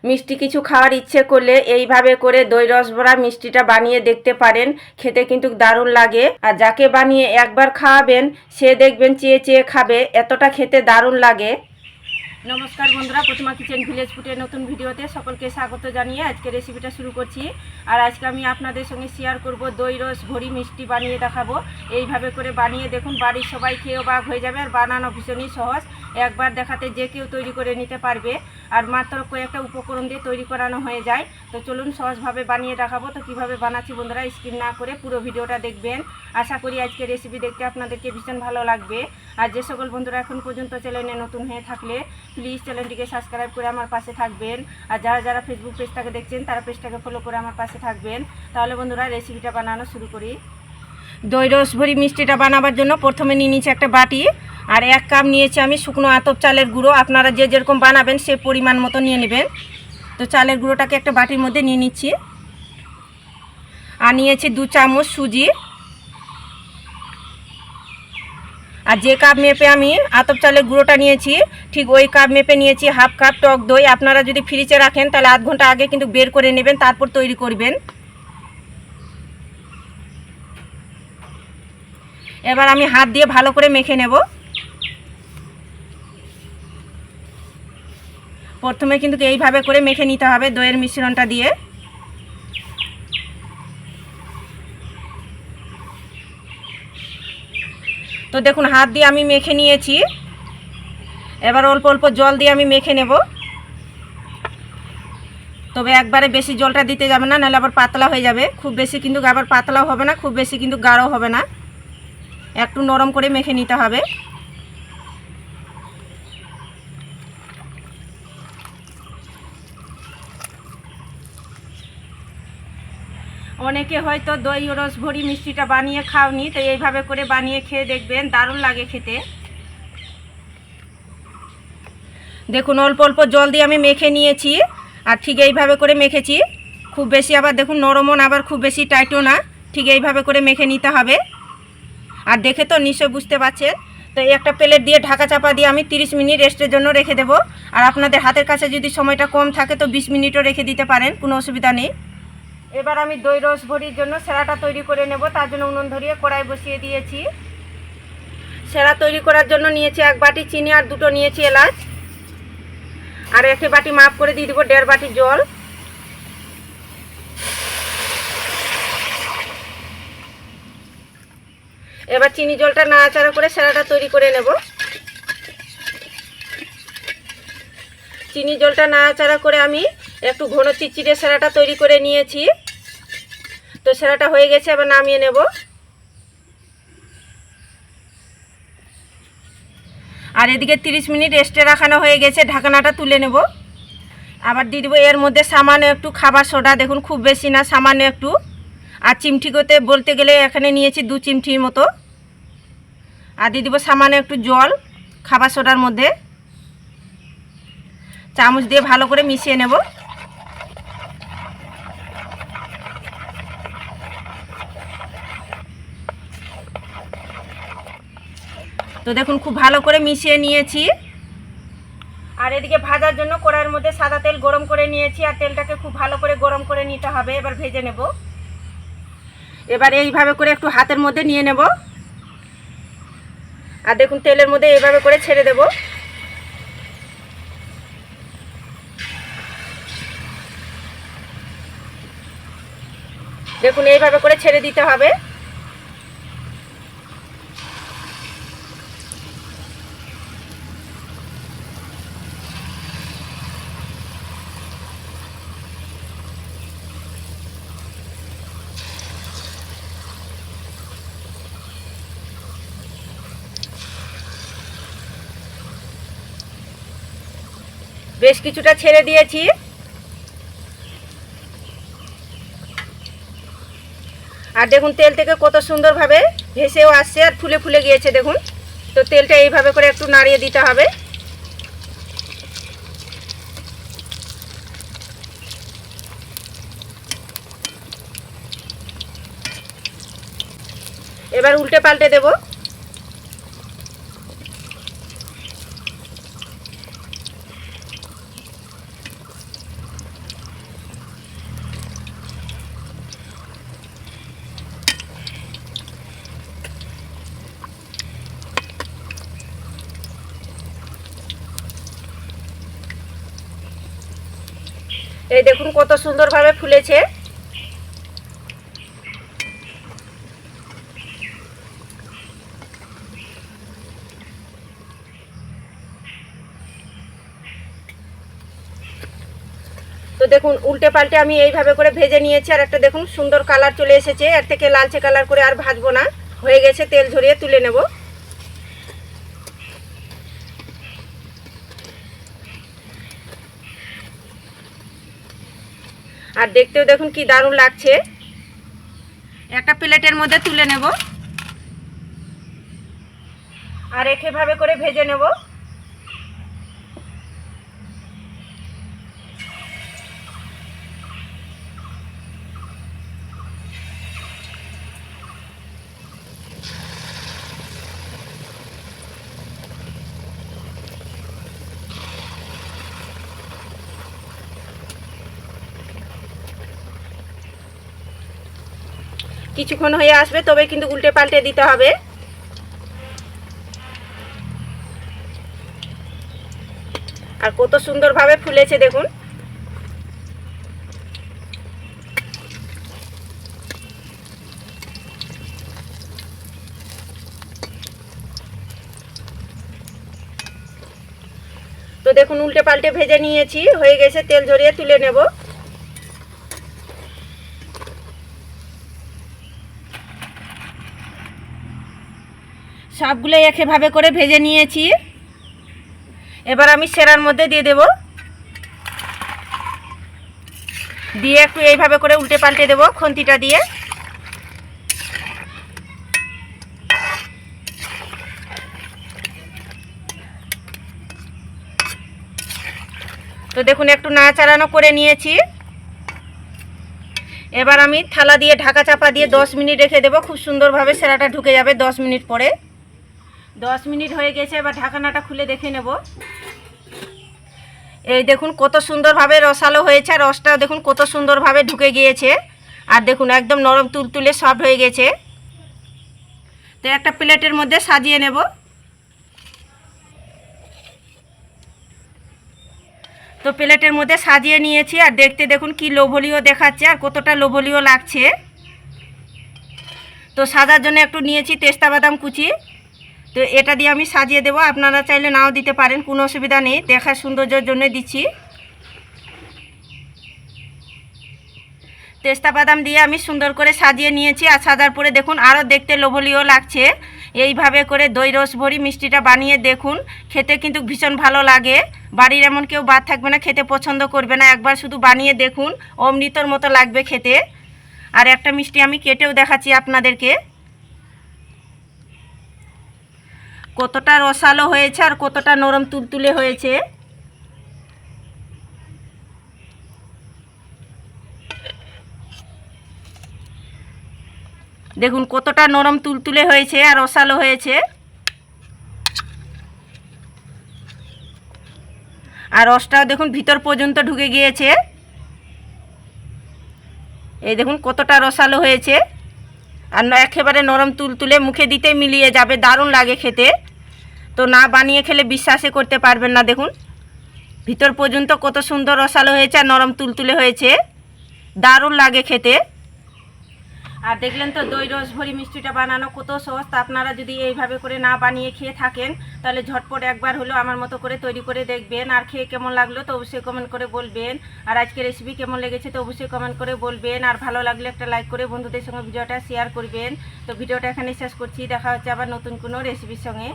মিষ্টি কিছু খাওয়ার ইচ্ছে করলে এইভাবে করে দই রস ভরা মিষ্টিটা বানিয়ে দেখতে পারেন। খেতে কিন্তু দারুণ লাগে। আর যাকে বানিয়ে একবার খাওয়াবেন সে দেখবেন চেয়ে চেয়ে খাবে, এতটা খেতে দারুণ লাগে। নমস্কার বন্ধুরা, প্রতিমা কিচেন ভিলেজ ফুডের নতুন ভিডিওতে সকলকে স্বাগত জানিয়ে আজকে রেসিপিটা শুরু করছি। আর আজকে আমি আপনাদের সঙ্গে শেয়ার করব দই রস ভরি মিষ্টি বানিয়ে দেখাবো। এইভাবে করে বানিয়ে দেখুন, বাড়ির সবাই খেয়ে অবাক হয়ে যাবে। আর বানানো ভীষণই সহজ, একবার দেখাতে যে কেউ তৈরি করে নিতে পারবে। আর মাত্র কয়েকটা উপকরণ দিয়ে তৈরি করানো হয়ে যায়। তো চলুন সহজভাবে বানিয়ে দেখাবো। তো কীভাবে বানাচ্ছি বন্ধুরা স্কিপ না করে পুরো ভিডিওটা দেখবেন। আশা করি আজকে রেসিপি দেখতে আপনাদেরকে ভীষণ ভালো লাগবে। আর যে সকল বন্ধুরা এখন পর্যন্ত চ্যানেলে নতুন হয়ে থাকলে প্লিজ চ্যানেলটিকে সাবস্ক্রাইব করে আমার পাশে থাকবেন। আর যারা যারা ফেসবুক পেজটাকে দেখছেন তারা পেজটাকে ফলো করে আমার পাশে থাকবেন। তাহলে বন্ধুরা রেসিপিটা বানানো শুরু করি। দই রস ভরি মিষ্টিটা বানাবার জন্য প্রথমে নিয়ে নিচ্ছি একটা বাটি। আর 1 কাপ নিয়েছি আমি শুকনো আতপ চালের গুঁড়ো। আপনারা যে যেরকম বানাবেন সে পরিমাণ মতো নিয়ে নেবেন। তো চালের গুঁড়োটাকে একটা বাটির মধ্যে নিয়ে নিচ্ছি। আর নিয়েছি 2 চামচ সুজি। আর যে কাপ মেপে আমি আতপ চালের গুঁড়োটা নিয়েছি ঠিক ওই কাপ মেপে নিয়েছি হাফ কাপ টক দই। আপনারা যদি ফ্রিজে রাখেন তাহলে আধ ঘন্টা আগে কিন্তু বের করে নেবেন, তারপর তৈরি করবেন। এবার আমি হাত দিয়ে ভালো করে মেখে নেব। প্রথমে কিন্তু এইভাবে করে মেখে নিতে হবে দইয়ের মিশ্রণটা দিয়ে। তো দেখুন হাত দিয়ে আমি মেখে নিয়েছি। এবার অল্প অল্প জল দিয়ে আমি মেখে নেব। তবে একবারে বেশি জলটা দিতে যাবে না, নাহলে আবার পাতলা হয়ে যাবে। খুব বেশি কিন্তু আবার পাতলাও হবে না, খুব বেশি কিন্তু গাঢ়ও হবে না। একটু নরম করে মেখে নিতে হবে। অনেকে হয়তো দই রস ভরি মিষ্টিটা বানিয়ে খাওনি, তো এইভাবে করে বানিয়ে খেয়ে দেখবেন, দারুণ লাগে খেতে। দেখুন অল্প অল্প জল দিয়ে আমি মেখে নিয়েছি। আর ঠিক এইভাবে করে মেখেছি। খুব বেশি আবার দেখুন নরমও না, আবার খুব বেশি টাইটও না, ঠিক এইভাবে করে মেখে নিতে হবে। আর দেখে তো নিশ্চয় বুঝতে পারছেন। তো এই একটা প্লেট দিয়ে ঢাকা চাপা দিয়ে আমি 30 মিনিট রেস্টের জন্য রেখে দেবো। আর আপনাদের হাতের কাছে যদি সময়টা কম থাকে তো 20 মিনিটও রেখে দিতে পারেন, কোনো অসুবিধা নেই। এবার আমি দই রস ভরির জন্য সেরাটা তৈরি করে নেব। তার জন্য উনুন ধরিয়ে কড়াই বসিয়ে দিয়েছি। সেরা তৈরি করার জন্য নিয়েছি 1 বাটি চিনি আর 2টো নিয়েছি এলাচ। আর 1 বাটি মাপ করে দিয়ে দেবো 1.5 বাটি জল। এবার চিনি জলটা নাড়াচাড়া করে সেরাটা তৈরি করে নেব। চিনি জলটা নাড়াচাড়া করে আমি একটু ঘন চিটচিটে সেরাটা তৈরি করে নিয়েছি। তো সেরাটা হয়ে গেছে, এবার নামিয়ে নেব। আর এদিকে 30 মিনিট রেস্টে রাখানো হয়ে গেছে, ঢাকনাটা তুলে নেব। আবার দিয়ে দেবো এর মধ্যে সামান্য একটু খাবার সোডা, দেখুন খুব বেশি না, সামান্য একটু। আর চিমটি করতে বলতে গেলে এখানে নিয়েছি 2 চিমটির মতো। আর দিয়ে দেবো সামান্য একটু জল খাবার সোডার মধ্যে। চামচ দিয়ে ভালো করে মিশিয়ে নেব। তো দেখুন খুব ভালো করে মিশিয়ে নিয়েছি। আর এদিকে ভাজার জন্য কড়াইয়ের মধ্যে সাদা তেল গরম করে নিয়েছি। আর তেলটাকে খুব ভালো করে গরম করে নিতে হবে। এবার ভেজে নেব। এবার এইভাবে করে একটু হাতের মধ্যে নিয়ে নেব। আর দেখুন তেলের মধ্যে এইভাবে করে ছেড়ে দেব। দেখুন এইভাবে করে ছেড়ে দিতে হবে। বেশ কিছুটা ছেড়ে দিয়েছি। আর দেখুন তেল থেকে কত সুন্দরভাবে ভেসেও আসছে আর ফুলে ফুলে গিয়েছে দেখুন। তো তেলটা এইভাবে করে একটু নাড়িয়ে দিতে হবে। এবার উল্টে পাল্টে দেব। এই দেখুন কত সুন্দরভাবে ফুলেছে। তো দেখুন উল্টে পাল্টে আমি এইভাবে করে ভেজে নিয়েছি। আর একটা দেখুন সুন্দর কালার চলে এসেছে। এর থেকে লালচে কালার করে আর ভাজবো না, হয়ে গেছে। তেল ঝরিয়ে তুলে নেব। আর দেখতেও দেখুন কি দারুণ লাগছে। একটা প্লেটের মধ্যে তুলে নেব আর একইভাবে করে ভেজে নেব। কিছুক্ষণ হয়ে আসবে, তবে কিন্তু উল্টে পাল্টে দিতে হবে। আর কত সুন্দরভাবে ফুলেছে দেখুন। তো দেখুন উল্টে পাল্টে ভেজে নিয়েছি, হয়ে গেছে। তেল ঝরিয়ে তুলে নেব। সবগুলো একইভাবে করে ভেজে নিয়েছি। এবার আমি সেরার মধ্যে দিয়ে দেব। দিয়ে একটু এইভাবে করে উল্টে পাল্টে দেব খুন্তিটা দিয়ে। তো দেখুন একটু নাড়াচাড়ানো করে নিয়েছি। এবার আমি থালা দিয়ে ঢাকা চাপা দিয়ে 10 মিনিট রেখে দেবো। খুব সুন্দরভাবে সেরাটা ঢুকে যাবে 10 মিনিট পরে। 10 মিনিট হয়ে গেছে। এবার ঢাকনাটা খুলে দেখে নেব। এই দেখুন কত সুন্দরভাবে রসালো হয়েছে। আর রসটাও দেখুন কত সুন্দরভাবে ঢুকে গিয়েছে। আর দেখুন একদম নরম তুলতুলে সফট হয়ে গেছে। তো একটা প্লেটের মধ্যে সাজিয়ে নেব। তো প্লেটের মধ্যে সাজিয়ে নিয়েছি। আর দেখতে দেখুন কি লোভনীয় দেখাচ্ছে আর কতটা লোভনীয় লাগছে। তো সাজার জন্য একটু নিয়েছি পেস্তা বাদাম কুচি। তো এটা দিয়ে আমি সাজিয়ে দেব। আপনারা চাইলে নাও দিতে পারেন, কোনো অসুবিধা নেই, দেখার সৌন্দর্যের জন্য দিচ্ছি। পেস্তা বাদাম দিয়ে আমি সুন্দর করে সাজিয়ে নিয়েছি। আর সাজার পরে দেখুন আরও দেখতে লোভনীয় লাগছে। এইভাবে করে দই রস ভরি মিষ্টিটা বানিয়ে দেখুন, খেতে কিন্তু ভীষণ ভালো লাগে। বাড়ির এমন কেউ বাদ থাকবে না খেতে পছন্দ করবে না। একবার শুধু বানিয়ে দেখুন, অমৃতর মতো লাগবে খেতে। আর একটা মিষ্টি আমি কেটেও দেখাচ্ছি আপনাদেরকে, কতটা রসালো হয়েছে আর কতটা নরম তুলতুলে হয়েছে। দেখুন কতটা নরম তুলতুলে হয়েছে আর রসালো হয়েছে। আর রসটাও দেখুন ভিতর পর্যন্ত ঢুকে গিয়েছে। এই দেখুন কতটা রসালো হয়েছে। আর একেবারে নরম তুলতুলে, মুখে দিতে মিলিয়ে যাবে, দারুণ লাগে খেতে। তো না বানিয়ে খেলে বিশ্বাসই করতে পারবেন না। দেখুন ভিতর পর্যন্ত কত সুন্দর রসালো হয়েছে আর নরম তুলতুলে হয়েছে, দারুণ লাগে খেতে। আর দেখলেন তো দই রস ভরি মিষ্টিটা বানানো কত সহজ। তা আপনারা যদি এইভাবে করে না বানিয়ে খেয়ে থাকেন, তাহলে ঝটপট একবার হলেও আমার মতো করে তৈরি করে দেখবেন। আর খেয়ে কেমন লাগলো তো অবশ্যই কমেন্ট করে বলবেন। আর আজকের রেসিপি কেমন লেগেছে তো অবশ্যই কমেন্ট করে বলবেন। আর ভালো লাগলে একটা লাইক করে বন্ধুদের সঙ্গে ভিডিওটা শেয়ার করবেন। তো ভিডিওটা এখানে শেষ করছি। দেখা হচ্ছে আবার নতুন কোনো রেসিপির সঙ্গে।